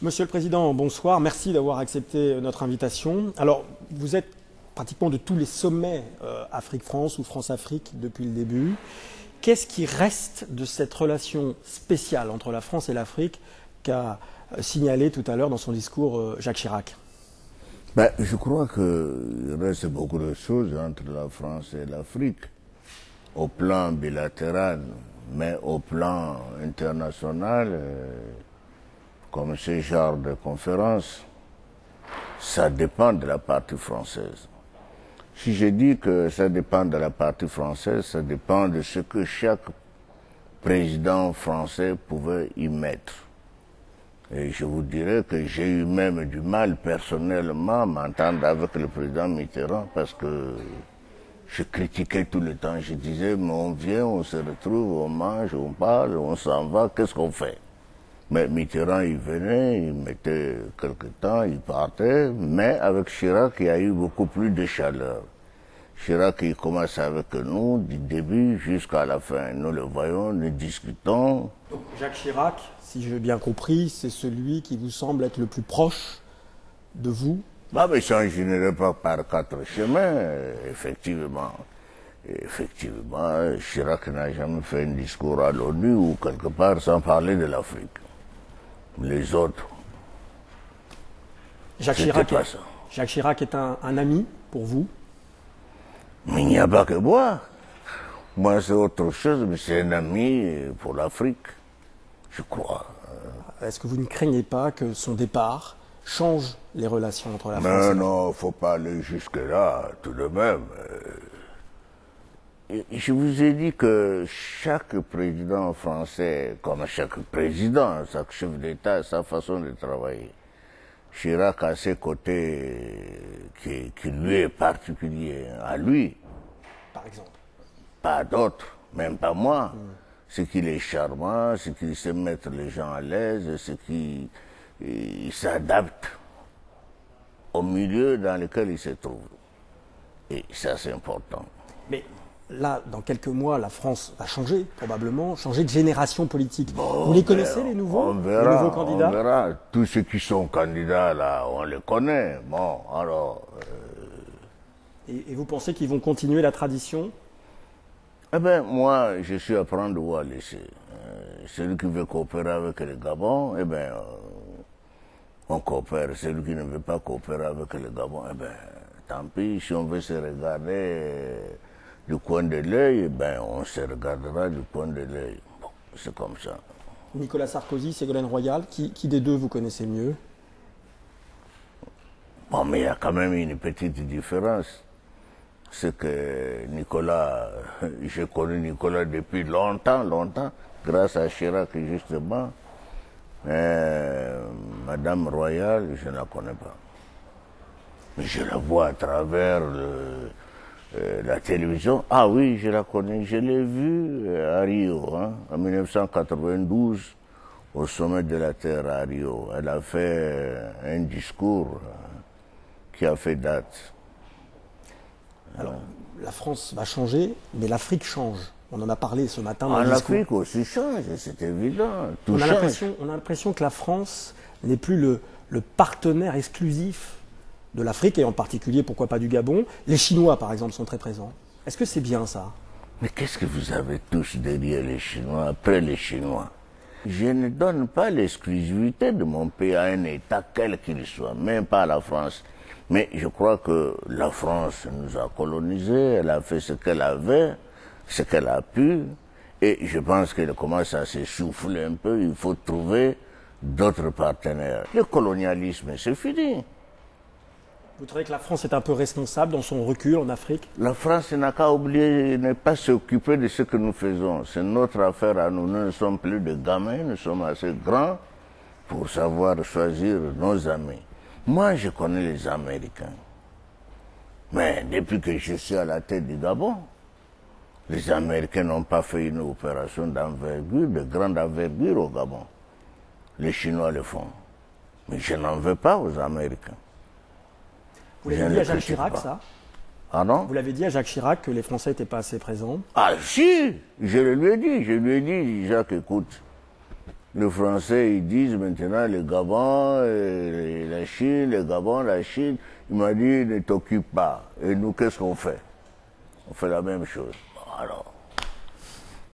Monsieur le Président, bonsoir. Merci d'avoir accepté notre invitation. Alors, vous êtes pratiquement de tous les sommets Afrique-France ou France-Afrique depuis le début. Qu'est-ce qui reste de cette relation spéciale entre la France et l'Afrique qu'a signalé tout à l'heure dans son discours Jacques Chirac? Je crois qu'il reste beaucoup de choses entre la France et l'Afrique, au plan bilatéral, mais au plan international, comme ce genre de conférence, ça dépend de la partie française. Si je dis que ça dépend de la partie française, ça dépend de ce que chaque président français pouvait y mettre. Et je vous dirais que j'ai eu même du mal personnellement à m'entendre avec le président Mitterrand parce que je critiquais tout le temps. Je disais, mais on vient, on se retrouve, on mange, on parle, on s'en va, qu'est-ce qu'on fait? Mais Mitterrand, il venait, il mettait quelque temps, il partait, mais avec Chirac, il y a eu beaucoup plus de chaleur. Chirac, il commence avec nous du début jusqu'à la fin. Nous le voyons, nous discutons. Donc, Jacques Chirac, si j'ai bien compris, c'est celui qui vous semble être le plus proche de vous? Mais ça, je n'irai pas par quatre chemins, effectivement. Effectivement, Chirac n'a jamais fait un discours à l'ONU ou quelque part sans parler de l'Afrique. Les autres, Jacques Chirac est un ami pour vous? Mais il n'y a pas que moi. Moi, c'est autre chose, mais c'est un ami pour l'Afrique, je crois. Est-ce que vous ne craignez pas que son départ change les relations entre la France et l'Afrique? Non, il ne faut pas aller jusque-là, tout de même. Je vous ai dit que chaque président français, comme chaque président, chaque chef d'État a sa façon de travailler. Chirac a ses côtés qui lui est particulier, à lui. Par exemple? Pas d'autres, même pas moi. C'est qu'il est charmant, c'est qu'il sait mettre les gens à l'aise, c'est qu'il s'adapte au milieu dans lequel il se trouve. Et ça, c'est important. Mais là, dans quelques mois, la France va changer, probablement, changer de génération politique. Bon, vous les connaissez, les nouveaux candidats? On verra. Tous ceux qui sont candidats, là, on les connaît. Bon, alors... Et vous pensez qu'ils vont continuer la tradition? Moi, je suis à prendre ou à laisser. Celui qui veut coopérer avec le Gabon, on coopère. Celui qui ne veut pas coopérer avec le Gabon, tant pis. Si on veut se regarder du coin de l'œil, on se regardera du coin de l'œil. Bon, c'est comme ça. Nicolas Sarkozy, Ségolène Royal, qui des deux vous connaissez mieux? Bon, mais il y a quand même une petite différence. C'est que Nicolas, j'ai connu Nicolas depuis longtemps, grâce à Chirac justement. Madame Royal, je ne la connais pas. Mais je la vois à travers la télévision. Ah oui, je la connais. Je l'ai vue à Rio, en 1992, au sommet de la Terre à Rio. Elle a fait un discours qui a fait date. Alors, la France va changer, mais l'Afrique change. On en a parlé ce matin dans le discours. L'Afrique aussi change, c'est évident. Tout on a change. l'impression que la France n'est plus le partenaire exclusif de l'Afrique, et en particulier, pourquoi pas du Gabon. Les Chinois, par exemple, sont très présents. Est-ce que c'est bien ça? Mais qu'est-ce que vous avez tous derrière les Chinois, après les Chinois? Je ne donne pas l'exclusivité de mon pays à un État quel qu'il soit, même pas à la France. Mais je crois que la France nous a colonisés, elle a fait ce qu'elle avait, ce qu'elle a pu, et je pense qu'elle commence à s'essouffler un peu, il faut trouver d'autres partenaires. Le colonialisme, c'est fini. Vous trouvez que la France est un peu responsable dans son recul en Afrique? La France n'a qu'à oublier, ne pas s'occuper de ce que nous faisons. C'est notre affaire à nous. Nous ne sommes plus de gamins, nous sommes assez grands pour savoir choisir nos amis. Moi, je connais les Américains. Mais depuis que je suis à la tête du Gabon, les Américains n'ont pas fait une opération d'envergure, de grande envergure au Gabon. Les Chinois le font. Mais je n'en veux pas aux Américains. Vous l'avez dit à Jacques Chirac, ça? Ah non? Vous l'avez dit à Jacques Chirac que les Français n'étaient pas assez présents? Ah si, je lui ai dit, Jacques, écoute, Les Français, ils disent maintenant le Gabon, la Chine, le Gabon, la Chine. Il m'a dit, ne t'occupe pas. Et nous, qu'est-ce qu'on fait? On fait la même chose. Alors,